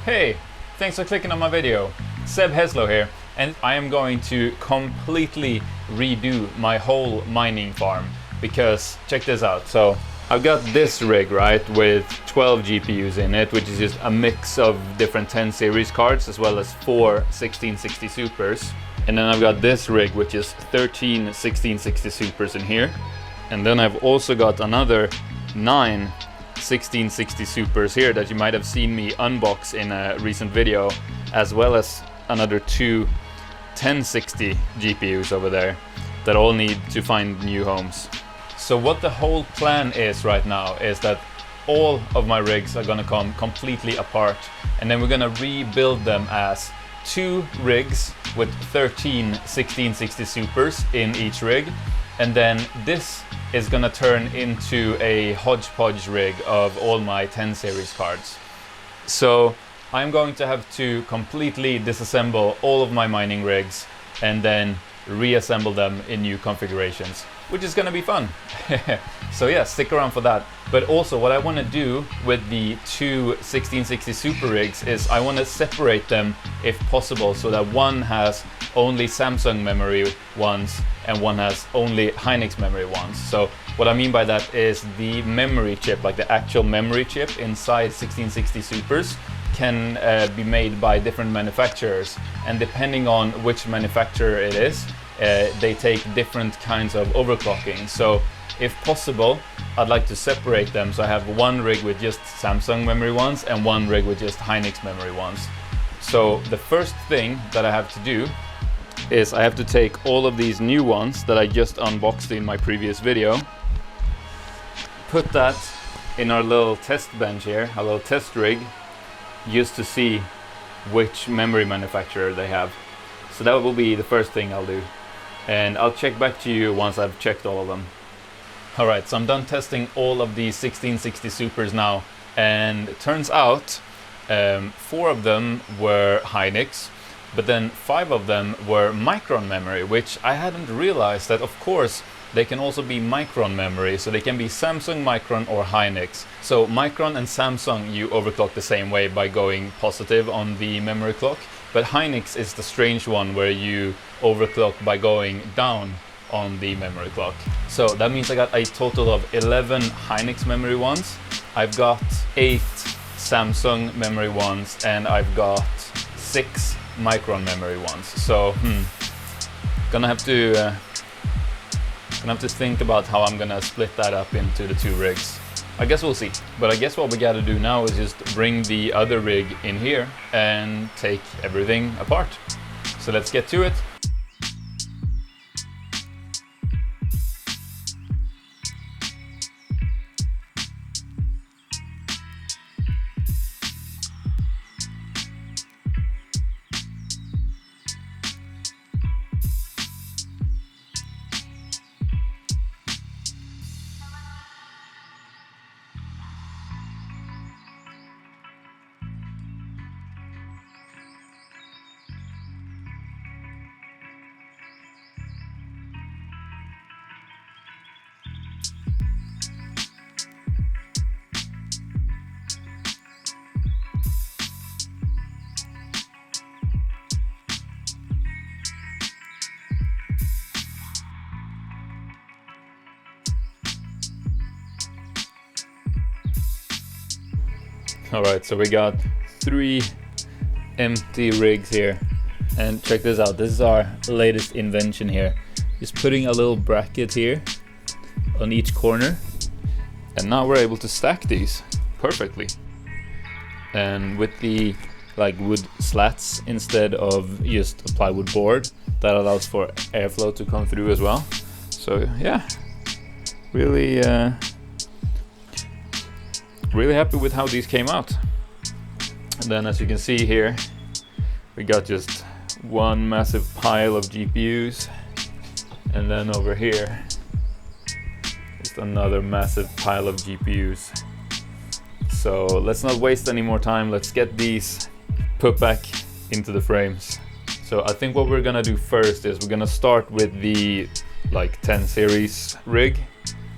Hey, thanks for clicking on my video. 𝗧-𝗦𝗏𝗧𝗦 here, and I am going to completely redo my whole mining farm because check this out. So I've got this rig, right, with 12 GPUs in it, which is just a mix of different 10 series cards as well as 4 1660 Supers. And then I've got this rig, which is 13 1660 Supers in here. And then I've also got another 9 1660 Supers here that you might have seen me unbox in a recent video, as well as another 2 1060 GPUs over there that all need to find new homes. So what the whole plan is right now is that all of my rigs are gonna come completely apart, and then we're gonna rebuild them as 2 rigs with 13 1660 Supers in each rig, and then this is gonna turn into a hodgepodge rig of all my 10 series cards. So I'm going to have to completely disassemble all of my mining rigs and then reassemble them in new configurations, which is gonna be fun. So yeah, stick around for that. But also what I wanna do with the 2 1660 Super rigs is I wanna separate them if possible, so that one has only Samsung memory ones and one has only Hynix memory ones. So what I mean by that is the memory chip, like the actual memory chip inside 1660 Supers, can be made by different manufacturers, and depending on which manufacturer it is, they take different kinds of overclocking. So if possible, I'd like to separate them, so I have one rig with just Samsung memory ones and one rig with just Hynix memory ones. So the first thing that I have to do is I have to take all of these new ones that I just unboxed in my previous video, put that in our little test bench here, a little test rig, just to see which memory manufacturer they have. So that will be the first thing I'll do, and I'll check back to you once I've checked all of them. Alright, so I'm done testing all of these 1660 Supers now, and it turns out 4 of them were Hynix, but then 5 of them were Micron memory, which I hadn't realized that of course they can also be Micron memory, so they can be Samsung, Micron or Hynix. So Micron and Samsung you overclock the same way by going positive on the memory clock, but Hynix is the strange one where you overclock by going down on the memory clock. So that means I got a total of 11 Hynix memory ones, I've got 8 Samsung memory ones, and I've got 6 Micron memory ones. So gonna have to think about how I'm gonna split that up into the 2 rigs. I guess we'll see. But I guess what we gotta do now is just bring the other rig in here and take everything apart. So let's get to it. Alright, so we got 3 empty rigs here, and check this out, this is our latest invention here. Just putting a little bracket here on each corner, and now we're able to stack these perfectly. And with the wood slats instead of just a plywood board, that allows for airflow to come through as well. So yeah, really happy with how these came out. And then as you can see here, we got just one massive pile of GPUs, and then over here just another massive pile of GPUs. So let's not waste any more time, let's get these put back into the frames. So I think what we're gonna do first is we're gonna start with the 10 series rig,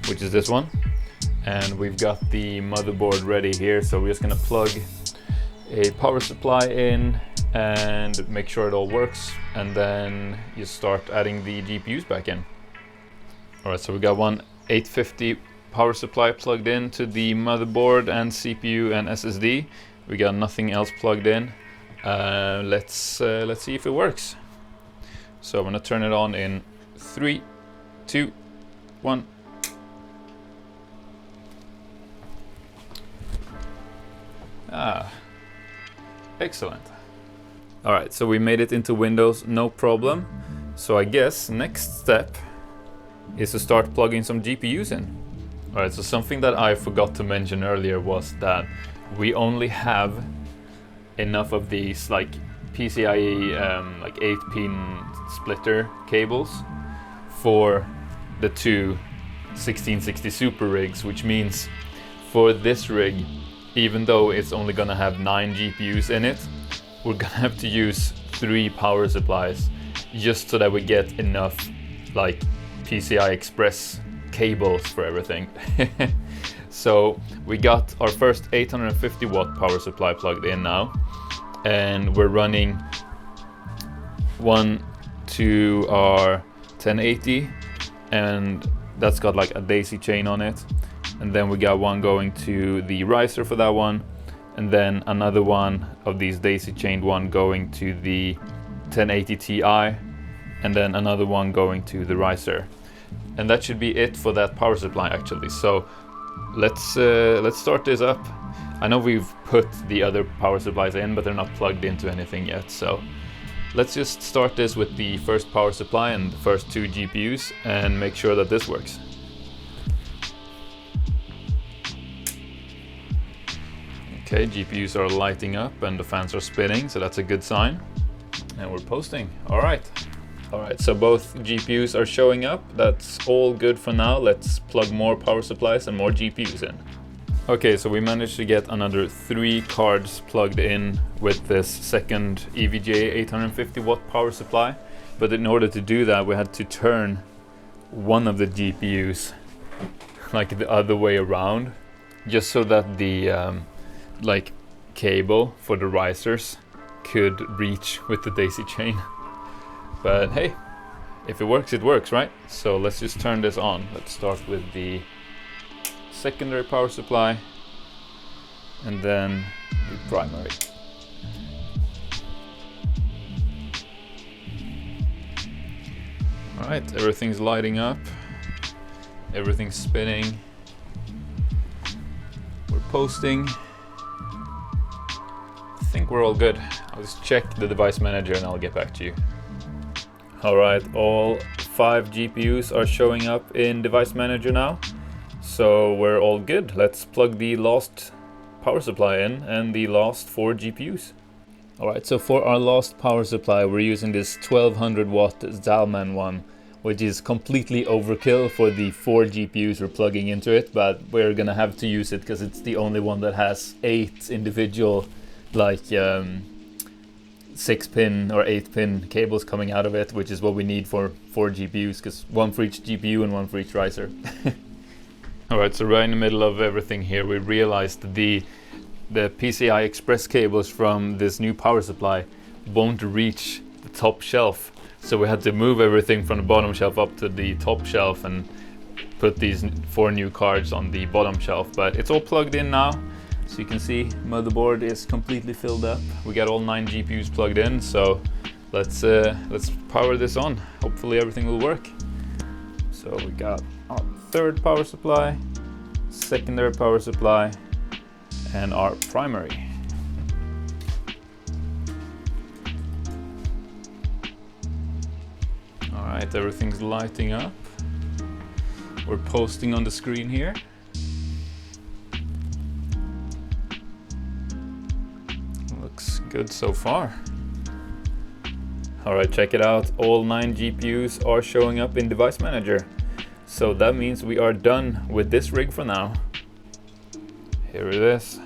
which is this one. And we've got the motherboard ready here, so we're just gonna plug a power supply in and make sure it all works, and then you start adding the GPUs back in. Alright, so we got one 850 power supply plugged in to the motherboard and CPU and SSD. We got nothing else plugged in. Let's see if it works. So I'm gonna turn it on in 3, 2, 1. Excellent. Alright, so we made it into Windows, no problem. So I guess next step is to start plugging some GPUs in. Alright, so something that I forgot to mention earlier was that we only have enough of these like PCIe like 8-pin splitter cables for the two 1660 Super rigs, which means for this rig, even though it's only gonna have 9 GPUs in it, we're gonna have to use 3 power supplies just so that we get enough like PCI Express cables for everything. So we got our first 850 watt power supply plugged in now, and we're running one to our 1080, and that's got like a daisy chain on it, and then we got one going to the riser for that one, and then another one of these daisy chained one going to the 1080 Ti, and then another one going to the riser. And that should be it for that power supply actually. So let's start this up. I know we've put the other power supplies in, but they're not plugged into anything yet. So let's just start this with the first power supply and the first 2 GPUs and make sure that this works. Okay, GPUs are lighting up and the fans are spinning, so that's a good sign. And we're posting. Alright, so both GPUs are showing up. That's all good for now. Let's plug more power supplies and more GPUs in. Okay, so we managed to get another 3 cards plugged in with this second EVGA 850 watt power supply. But in order to do that, we had to turn one of the GPUs like the other way around, just so that the like cable for the risers could reach with the daisy chain. But hey, if it works, right? So let's just turn this on. Let's start with the secondary power supply and then the primary. Alright, everything's lighting up, everything's spinning, we're posting. I think we're all good. I'll just check the device manager and I'll get back to you. Alright, all 5 GPUs are showing up in device manager now, so we're all good. Let's plug the last power supply in and the last 4 GPUs. Alright, so for our last power supply we're using this 1200 watt 𝗧-𝗦𝗛 one, which is completely overkill for the 4 GPUs we're plugging into it, but we're gonna have to use it because it's the only one that has 8 individual like 6-pin or 8-pin cables coming out of it, which is what we need for 4 GPUs, because one for each GPU and one for each riser. Alright, so right in the middle of everything here, we realized the PCI Express cables from this new power supply won't reach the top shelf. So we had to move everything from the bottom shelf up to the top shelf and put these 4 new cards on the bottom shelf. But it's all plugged in now. So you can see motherboard is completely filled up. We got all 9 GPUs plugged in, so let's power this on. Hopefully everything will work. So we got our third power supply, secondary power supply, and our primary. Alright, everything's lighting up. We're posting on the screen here. Looks good so far. Alright, check it out. All 9 GPUs are showing up in Device Manager. So that means we are done with this rig for now. Here it is.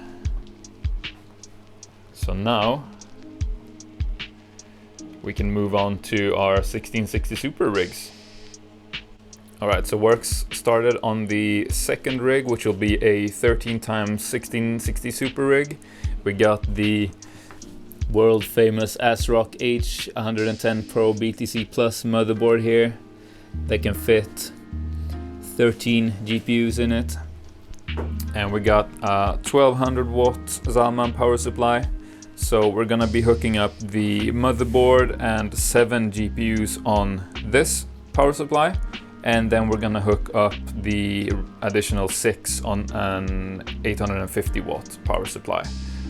So now we can move on to our 1660 Super rigs. Alright, so works started on the second rig, which will be a 13x1660 Super rig. We got the world famous ASRock H110 Pro BTC Plus motherboard here. They can fit 13 GPUs in it. And we got a 1200 watt 𝗧-𝗦𝗛𝗡 power supply. So we're gonna be hooking up the motherboard and 7 GPUs on this power supply. And then we're gonna hook up the additional 6 on an 850 watt power supply.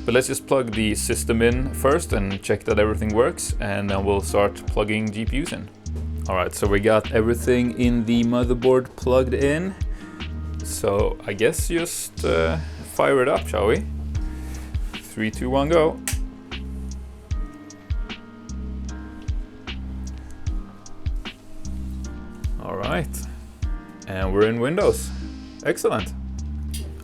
But let's just plug the system in first and check that everything works, and then we'll start plugging GPUs in. Alright, so we got everything in the motherboard plugged in. So I guess just fire it up, shall we? 3, 2, 1, go. Alright, and we're in Windows. Excellent.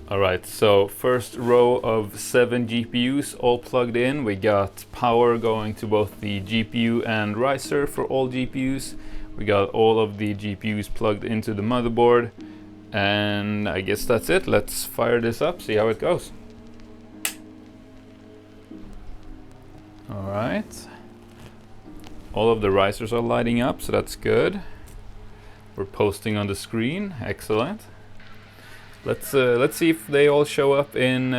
Alright, so first row of 7 GPUs all plugged in. We got power going to both the GPU and riser for all GPUs. We got all of the GPUs plugged into the motherboard. And I guess that's it. Let's fire this up, see how it goes. Alright. All of the risers are lighting up, so that's good. We're posting on the screen. Excellent. Let's see if they all show up in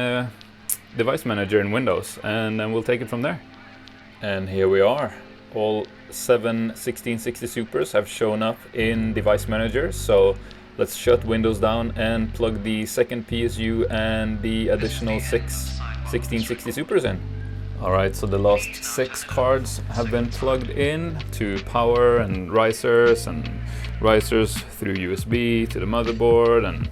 Device Manager in Windows, and then we'll take it from there. And here we are. All 7 1660 Supers have shown up in Device Manager, so let's shut Windows down and plug the second PSU and the additional 6 1660 Supers in. Alright, so the last 6 cards have been plugged in to power and risers through USB to the motherboard, and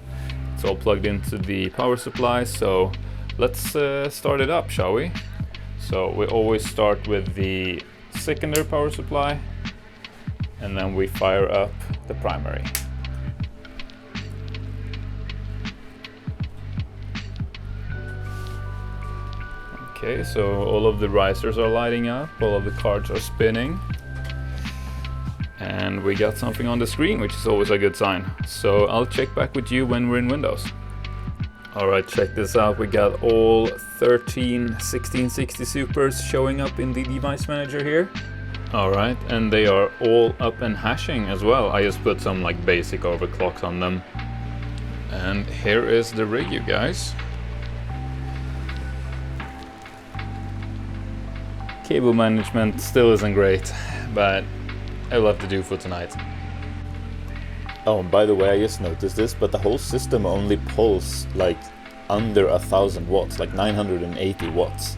it's all plugged into the power supply. So let's start it up, shall we? So we always start with the secondary power supply, and then we fire up the primary. Okay, so all of the risers are lighting up, all of the cards are spinning, and we got something on the screen, which is always a good sign. So I'll check back with you when we're in Windows. Alright, check this out. We got all 13 1660 Supers showing up in the Device Manager here. Alright, and they are all up and hashing as well. I just put some like basic overclocks on them. And here is the rig, you guys. Cable management still isn't great, but I will have to do for tonight. Oh, and by the way, I just noticed this, but the whole system only pulls like under 1000 watts, like 980 watts.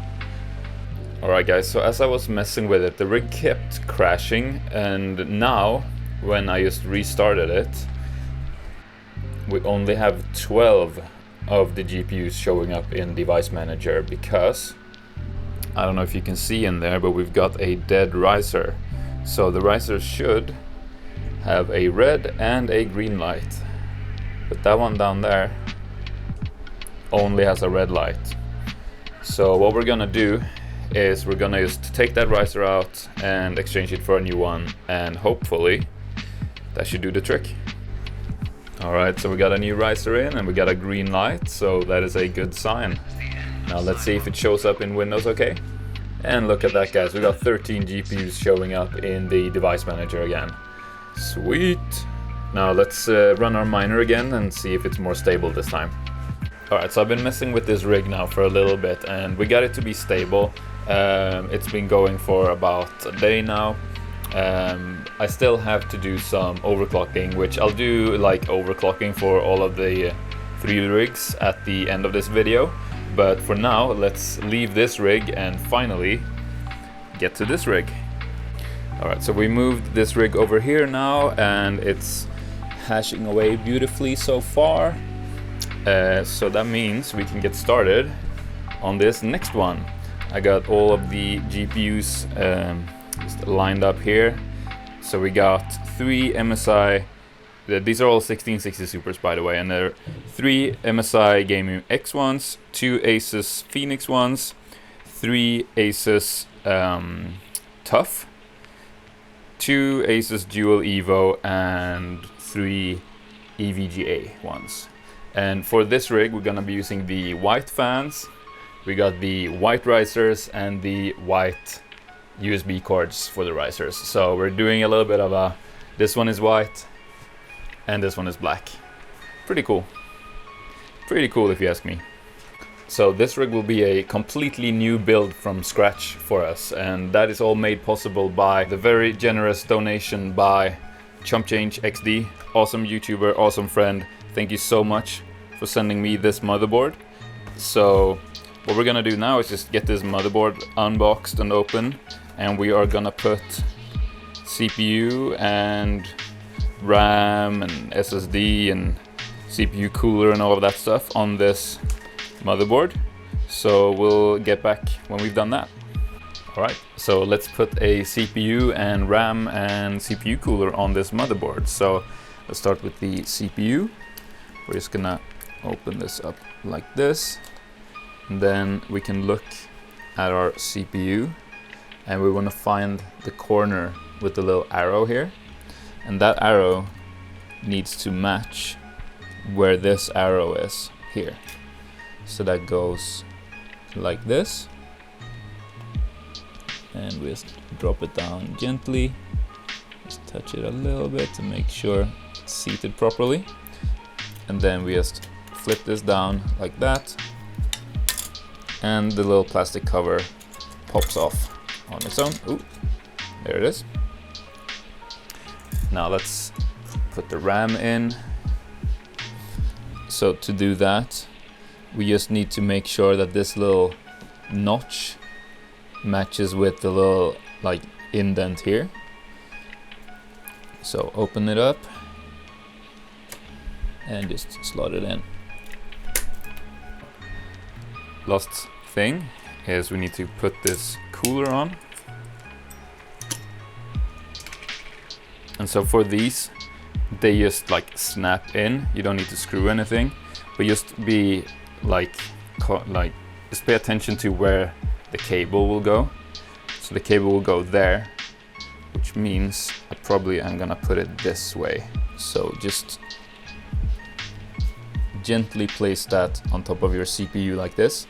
Alright guys, so as I was messing with it, the rig kept crashing, and now when I just restarted it, we only have 12 of the GPUs showing up in Device Manager, because I don't know if you can see in there, but we've got a dead riser. So the riser should have a red and a green light, but that one down there only has a red light. So what we're gonna do is we're gonna just take that riser out and exchange it for a new one, and hopefully that should do the trick. Alright, so we got a new riser in and we got a green light, so that is a good sign. Now let's see if it shows up in Windows okay. And look at that, guys, we got 13 GPUs showing up in the Device Manager again. Sweet! Now let's run our miner again and see if it's more stable this time. Alright, so I've been messing with this rig now for a little bit, and we got it to be stable. It's been going for about a day now. I still have to do some overclocking, which I'll do like overclocking for all of the 3 rigs at the end of this video. But for now, let's leave this rig and finally get to this rig. Alright, so we moved this rig over here now, and it's hashing away beautifully so far. So that means we can get started on this next one. I got all of the GPUs just lined up here. So we got 3 MSI. These are all 1660 Supers, by the way, and there are 3 MSI Gaming X ones, 2 Asus Phoenix ones, 3 Asus TUF, 2 Asus Dual Evo, and 3 EVGA ones. And for this rig, we're gonna be using the white fans, We got the white risers and the white USB cords for the risers. So we're doing a little bit of a, this one is white and this one is black. Pretty cool. Pretty cool if you ask me. So this rig will be a completely new build from scratch for us, and that is all made possible by the very generous donation by 𝗧-𝗦𝗥𝗧𝗦, awesome YouTuber, awesome friend. Thank you so much for sending me this motherboard. So what we're gonna do now is just get this motherboard unboxed and open, and we are gonna put CPU and RAM and SSD and CPU cooler and all of that stuff on this motherboard. So we'll get back when we've done that. Alright, so let's put a CPU and RAM and CPU cooler on this motherboard. So let's start with the CPU. We're just gonna open this up like this, and then we can look at our CPU, and we want to find the corner with the little arrow here, and that arrow needs to match where this arrow is here. So that goes like this, and we just drop it down gently, just touch it a little bit to make sure it's seated properly, and then we just flip this down like that, and the little plastic cover pops off on its own. Ooh, there it is. Now let's put the RAM in. So to do that, we just need to make sure that this little notch matches with the little like indent here. So open it up and just slot it in. Last thing is we need to put this cooler on. And so for these, they just like snap in. You don't need to screw anything, but just be like just pay attention to where the cable will go. So the cable will go there, which means I'm gonna put it this way. So just gently place that on top of your CPU like this.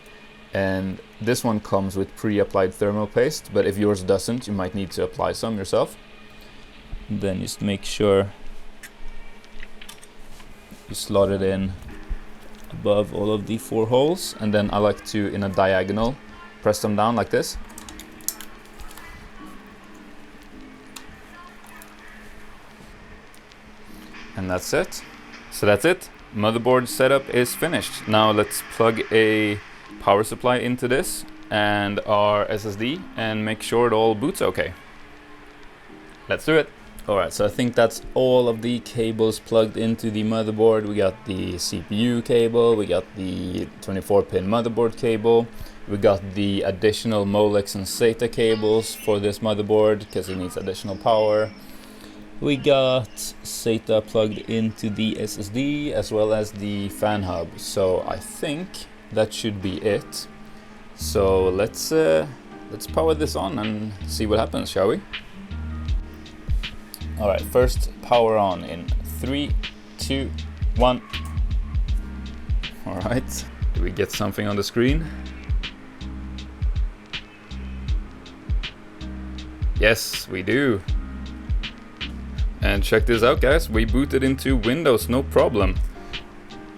And this one comes with pre-applied thermal paste, but if yours doesn't, you might need to apply some yourself. And then just make sure you slot it in above all of the 4 holes, and then I like to, in a diagonal, press them down like this. And that's it. So that's it. Motherboard setup is finished. Now let's plug a power supply into this and our SSD and make sure it all boots okay. Let's do it. Alright, so I think that's all of the cables plugged into the motherboard. We got the CPU cable, we got the 24-pin motherboard cable, we got the additional Molex and SATA cables for this motherboard because it needs additional power. We got SATA plugged into the SSD as well as the fan hub. So I think that should be it. So let's power this on and see what happens, shall we? Alright, first power on in 3, 2, 1. Alright, do we get something on the screen? Yes, we do. And check this out, guys, we booted into Windows, no problem.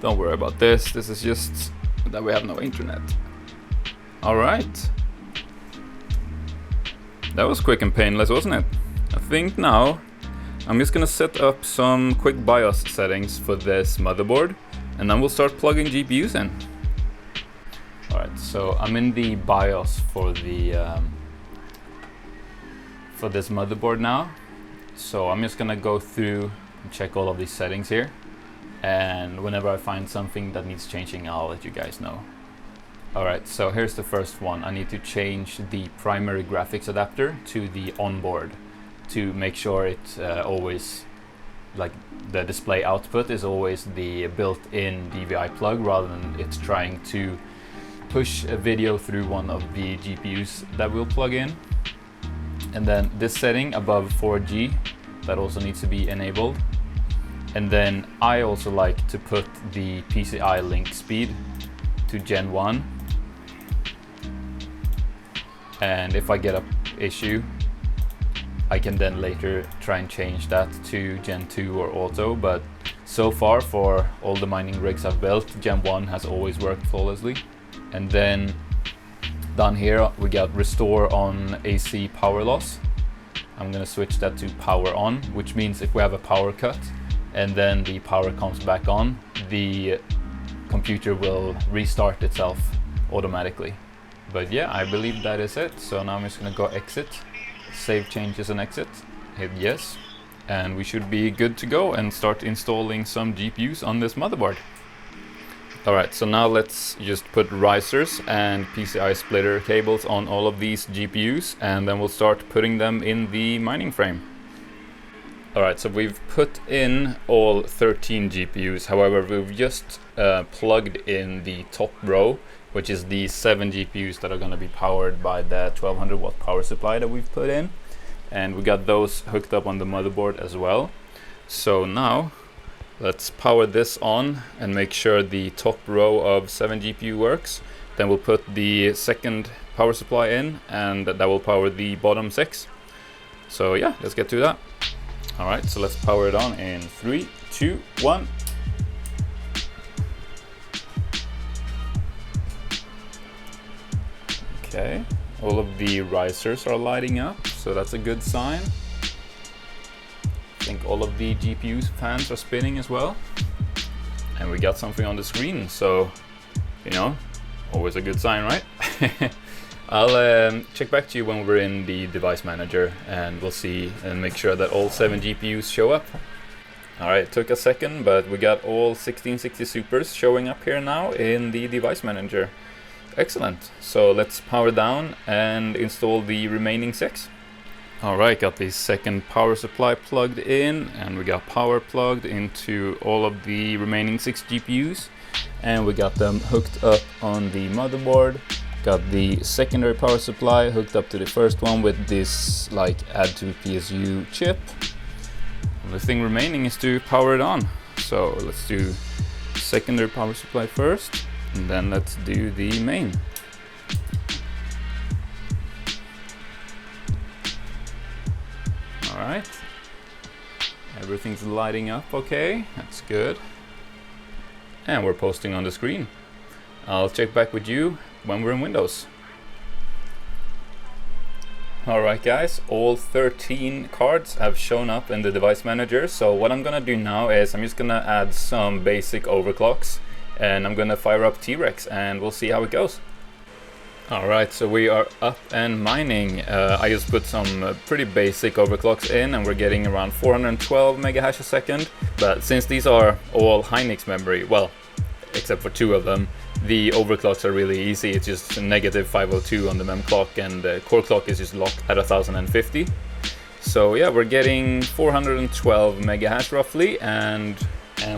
Don't worry about this, this is just that we have no internet. Alright. That was quick and painless, wasn't it? I think now I'm just gonna set up some quick BIOS settings for this motherboard, and then we'll start plugging GPUs in. Alright, so I'm in the BIOS for the for this motherboard now. So I'm just gonna go through and check all of these settings here, and whenever I find something that needs changing, I'll let you guys know. Alright, so here's the first one. I need to change the primary graphics adapter to the onboard to make sure it always, like the display output is always the built-in DVI plug rather than it's trying to push a video through one of the GPUs that we'll plug in. And then this setting above 4G, that also needs to be enabled. And then I also like to put the PCI link speed to Gen 1. and if I get an issue, I can then later try and change that to Gen 2 or Auto, but so far for all the mining rigs I've built, Gen 1 has always worked flawlessly. And then down here we got Restore on AC power loss. I'm gonna switch that to Power on, which means if we have a power cut and then the power comes back on, the computer will restart itself automatically. But yeah, I believe that is it. So now I'm just gonna go exit, save changes and exit, hit yes, and we should be good to go and start installing some GPUs on this motherboard. Alright, so now let's just put risers and PCI splitter cables on all of these GPUs, and then we'll start putting them in the mining frame. Alright, so we've put in all 13 GPUs, however we've just plugged in the top row, which is the 7 GPUs that are going to be powered by the 1200 watt power supply that we've put in, and we got those hooked up on the motherboard as well. So now let's power this on and make sure the top row of 7 GPU works. Then we'll put the second power supply in, and that will power the bottom 6. So yeah, let's get to that. Alright, so let's power it on in 3, 2, 1. Okay, all of the risers are lighting up, so that's a good sign. I think all of the GPU's fans are spinning as well. And we got something on the screen, so, you know, always a good sign, right? I'll check back to you when we're in the device manager, and we'll see and make sure that all 7 GPUs show up. Alright, it took a second, but we got all 1660 Supers showing up here now in the device manager. Excellent. So let's power down and install the remaining 6. Alright, got the second power supply plugged in, and we got power plugged into all of the remaining 6 GPUs, and we got them hooked up on the motherboard. Got the secondary power supply hooked up to the first one with this like add to PSU chip. And the thing remaining is to power it on. So let's do secondary power supply first, and then let's do the main. Alright, everything's lighting up okay, that's good. And we're posting on the screen. I'll check back with you when we're in Windows. Alright guys, all 13 cards have shown up in the device manager. So what I'm gonna do now is I'm just gonna add some basic overclocks, and I'm gonna fire up T-Rex and we'll see how it goes. Alright, so we are up and mining. I just put some pretty basic overclocks in, and we're getting around 412 megahash a second. But since these are all Hynix memory, well, except for 2 of them, the overclocks are really easy. It's just negative 502 on the mem clock, and the core clock is just locked at 1050. So yeah, we're getting 412 megahash roughly, and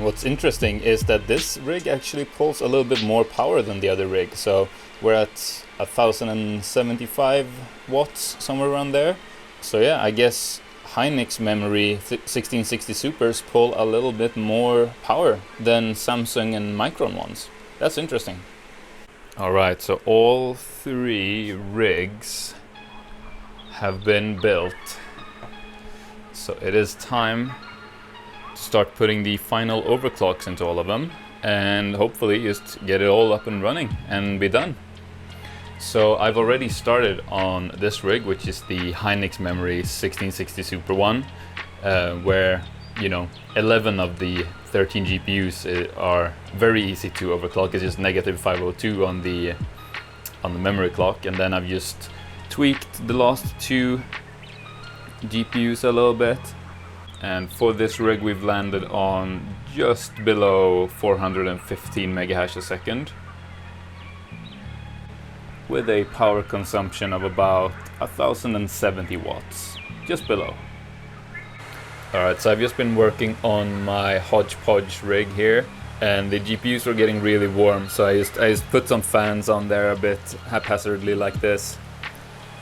what's interesting is that this rig actually pulls a little bit more power than the other rig. So we're at 1075 watts, somewhere around there. So yeah, I guess Hynix memory 1660 Supers pull a little bit more power than Samsung and Micron ones. That's interesting. Alright, so all 3 rigs have been built. So it is time to start putting the final overclocks into all of them, and hopefully just get it all up and running and be done. So I've already started on this rig, which is the Hynix memory 1660 Super one, where, you know, 11 of the 13 GPUs are very easy to overclock. It's just negative 502 on the memory clock, and then I've just tweaked the last 2 GPUs a little bit. And for this rig we've landed on just below 415 megahash a second, with a power consumption of about 1070 watts, just below. Alright, so I've just been working on my hodgepodge rig here, and the GPUs were getting really warm, so I just put some fans on there a bit haphazardly like this.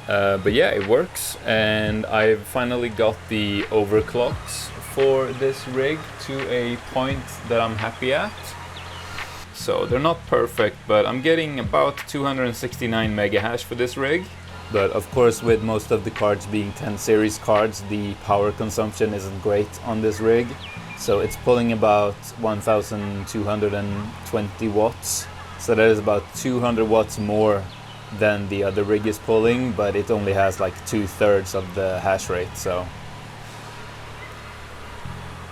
But yeah, it works, and I've finally got the overclocks for this rig to a point that I'm happy at. So they're not perfect, but I'm getting about 269 megahash for this rig, But of course, with most of the cards being 10 series cards, the power consumption isn't great on this rig. So it's pulling about 1220 watts. So that is about 200 watts more than the other rig is pulling, but it only has like 2/3 of the hash rate. So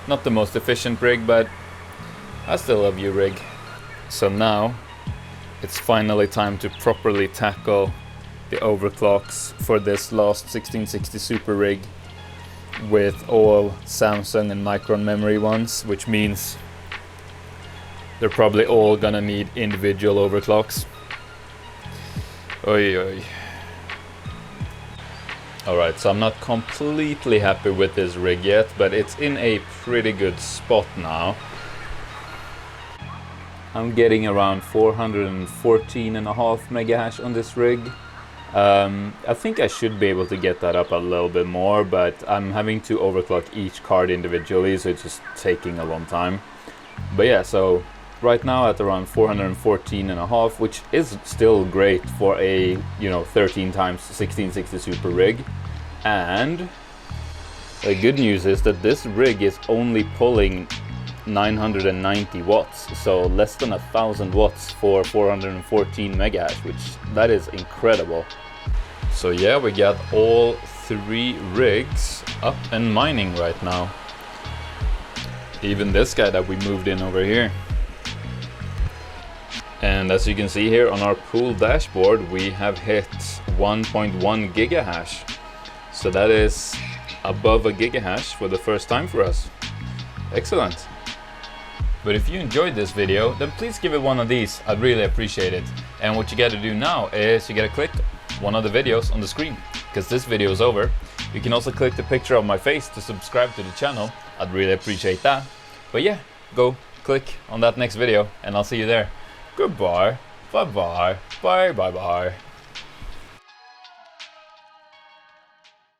not the most efficient rig, but I still love you, rig. So now it's finally time to properly tackle the overclocks for this last 1660 Super rig with all Samsung and Micron memory ones, which means they're probably all gonna need individual overclocks. Oi, oi. Alright, so I'm not completely happy with this rig yet, but it's in a pretty good spot now. I'm getting around 414.5 mega hash on this rig. I think I should be able to get that up a little bit more, but I'm having to overclock each card individually, so it's just taking a long time. But yeah, so right now at around 414.5, which is still great for a 13 times 1660 Super rig. And the good news is that this rig is only pulling 990 watts, so less than 1,000 watts for 414 mega hash, which that is incredible. So yeah, we got all 3 rigs up and mining right now. Even this guy that we moved in over here. And as you can see here on our pool dashboard, we have hit 1.1 gigahash. So that is above a gigahash for the first time for us. Excellent. But if you enjoyed this video, then please give it one of these. I'd really appreciate it. And what you gotta do now is you gotta click one of the videos on the screen, because this video is over. You can also click the picture of my face to subscribe to the channel. I'd really appreciate that. But yeah, go click on that next video and I'll see you there. Goodbye, bye bye, bye bye bye.